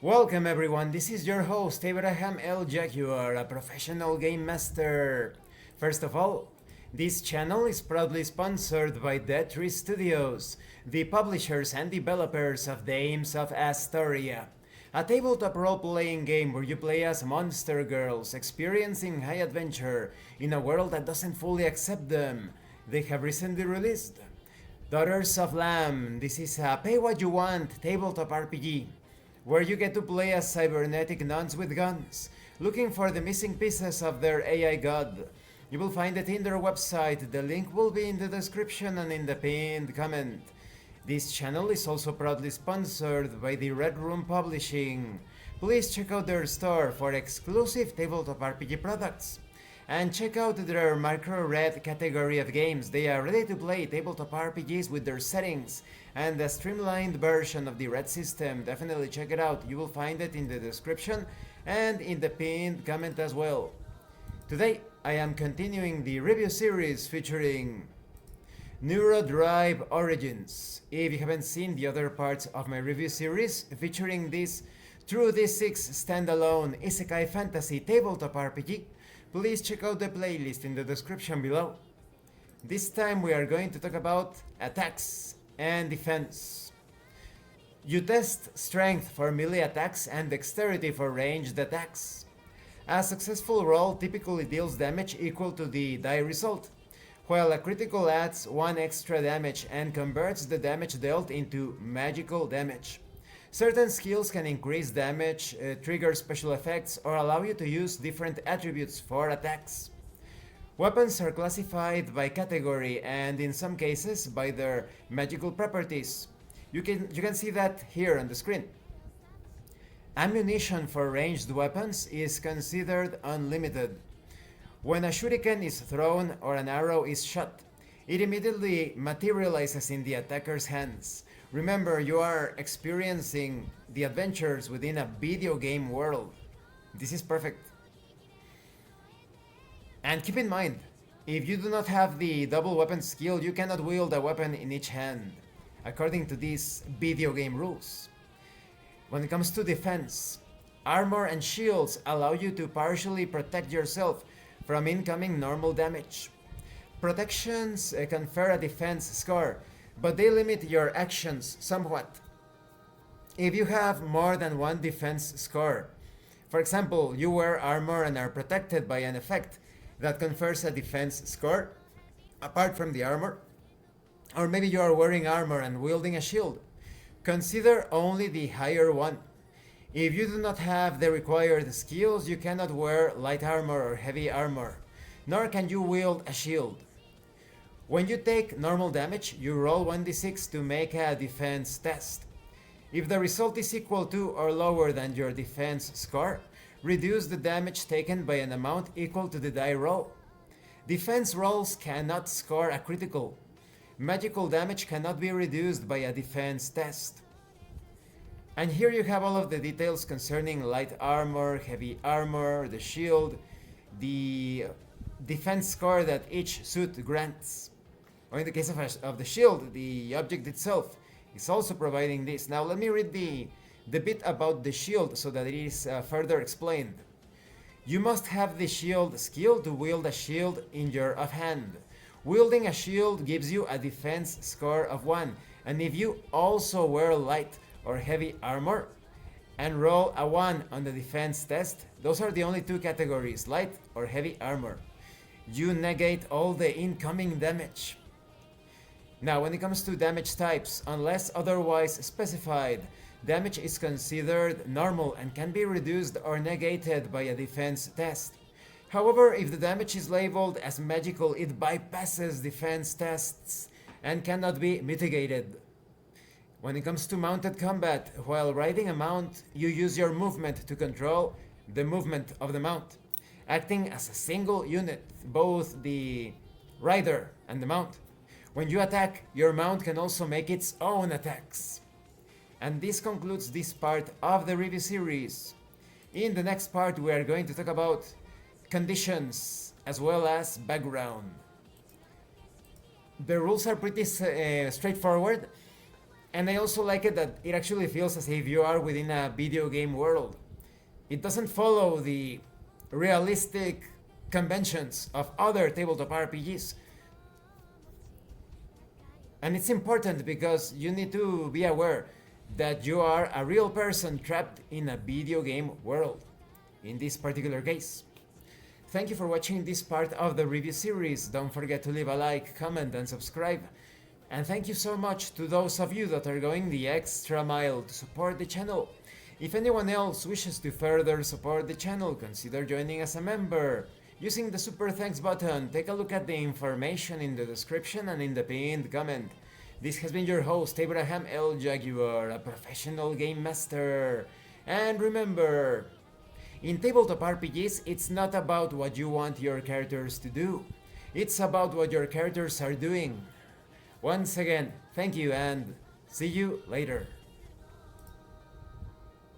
Welcome everyone, this is your host Abraham L. Jaguar, a professional game master. First of all, this channel is proudly sponsored by Dead3 Studios, the publishers and developers of Dames of Asstoria, a tabletop role-playing game where you play as monster girls experiencing high adventure in a world that doesn't fully accept them. They have recently released Daughters of Lamb. This is a pay-what-you-want tabletop RPG where you get to play as cybernetic nuns with guns, looking for the missing pieces of their AI god. You will find it in their website, the link will be in the description and in the pinned comment. This channel is also proudly sponsored by the Red Room Publishing. Please check out their store for exclusive tabletop RPG products. And check out their micro-red category of games. They are ready to play tabletop RPGs with their settings and a streamlined version of the red system. Definitely check it out. You will find it in the description and in the pinned comment as well. Today, I am continuing the review series featuring Neurodrive Origins. If you haven't seen the other parts of my review series featuring this True D6 standalone isekai fantasy tabletop RPG, please check out the playlist in the description below. This time we are going to talk about attacks and defense. You test strength for melee attacks and dexterity for ranged attacks. A successful roll typically deals damage equal to the die result, while a critical adds 1 extra damage and converts the damage dealt into magical damage. Certain skills can increase damage, trigger special effects, or allow you to use different attributes for attacks. Weapons are classified by category and in some cases by their magical properties. You can see that here on the screen. Ammunition for ranged weapons is considered unlimited. When a shuriken is thrown or an arrow is shot, it immediately materializes in the attacker's hands. Remember, you are experiencing the adventures within a video game world. This is perfect. And keep in mind, if you do not have the double weapon skill, you cannot wield a weapon in each hand, according to these video game rules. When it comes to defense, armor and shields allow you to partially protect yourself from incoming normal damage. Protections confer a defense score, but they limit your actions somewhat. If you have more than one defense score, for example, you wear armor and are protected by an effect that confers a defense score, apart from the armor, or maybe you are wearing armor and wielding a shield, consider only the higher one. If you do not have the required skills, you cannot wear light armor or heavy armor, nor can you wield a shield. When you take normal damage, you roll 1d6 to make a defense test. If the result is equal to or lower than your defense score, reduce the damage taken by an amount equal to the die roll. Defense rolls cannot score a critical. Magical damage cannot be reduced by a defense test. And here you have all of the details concerning light armor, heavy armor, the shield, the defense score that each suit grants. Or in the case of the shield, the object itself is also providing this. Now let me read the bit about the shield so that it is further explained. You must have the shield skill to wield a shield in your offhand. Wielding a shield gives you a defense score of 1, and if you also wear light or heavy armor and roll a 1 on the defense test, those are the only two categories, light or heavy armor, you negate all the incoming damage. Now, when it comes to damage types, unless otherwise specified, damage is considered normal and can be reduced or negated by a defense test. However, if the damage is labeled as magical, it bypasses defense tests and cannot be mitigated. When it comes to mounted combat, while riding a mount, you use your movement to control the movement of the mount, acting as a single unit, both the rider and the mount. When you attack, your mount can also make its own attacks. And this concludes this part of the review series. In the next part, we are going to talk about conditions as well as background. The rules are pretty straightforward, And I also like it that it actually feels as if you are within a video game world. It doesn't follow the realistic conventions of other tabletop RPGs. And it's important because you need to be aware that you are a real person trapped in a video game world, in this particular case. Thank you for watching this part of the review series. Don't forget to leave a like, comment and subscribe. And thank you so much to those of you that are going the extra mile to support the channel. If anyone else wishes to further support the channel, consider joining as a member. Using the super thanks button, take a look at the information in the description and in the pinned comment. This has been your host, Abraham L. Jaguar, a professional game master. And remember, in tabletop RPGs, it's not about what you want your characters to do. It's about what your characters are doing. Once again, thank you and see you later.